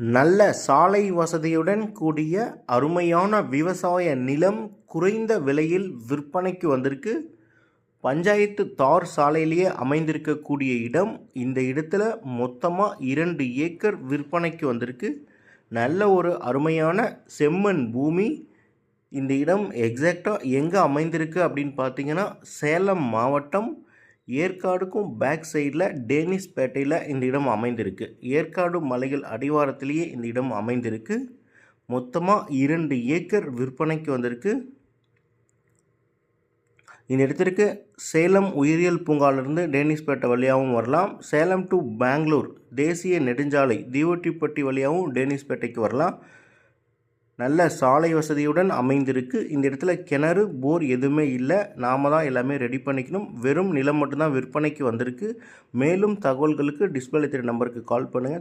நல்ல சாலை வசதியுடன் கூடிய அருமையான விவசாய நிலம் குறைந்த விலையில் விற்பனைக்கு வந்திருக்கு. பஞ்சாயத்து தார் சாலையிலேயே அமைந்திருக்கக்கூடிய இடம். இந்த இடத்துல மொத்தமாக 2 ஏக்கர் விற்பனைக்கு வந்திருக்கு. நல்ல ஒரு அருமையான செம்மண் பூமி. இந்த இடம் எக்ஸாக்டாக எங்கே அமைந்திருக்கு அப்படின்னு பார்த்தீங்கன்னா, சேலம் மாவட்டம் ஏற்காடுக்கும் பேக் சைடில் டேனிஷ்பேட்டையில் இந்த இடம் அமைந்திருக்கு. ஏற்காடு மலைகள் அடிவாரத்திலேயே இந்த இடம் அமைந்திருக்கு. மொத்தமாக 2 ஏக்கர் விற்பனைக்கு வந்திருக்கு. இந்த இடத்திற்கு சேலம் உயிரியல் பூங்காலிருந்து டேனிஷ்பேட்டை வழியாகவும் வரலாம். சேலம் டு பெங்களூர் தேசிய நெடுஞ்சாலை தீவட்டிப்பட்டி வழியாகவும் டேனிஷ்பேட்டைக்கு வரலாம். நல்ல சாலை வசதியுடன் அமைந்திருக்கு. இந்த இடத்துல கிணறு போர் எதுவுமே இல்லை. நாம தான் எல்லாமே ரெடி பண்ணிக்கணும். வெறும் நிலம் மட்டும்தான் விற்பனைக்கு வந்திருக்கு. மேலும் தகவல்களுக்கு டிஸ்பிளே தெரிய நம்பருக்கு கால் பண்ணுங்கள்.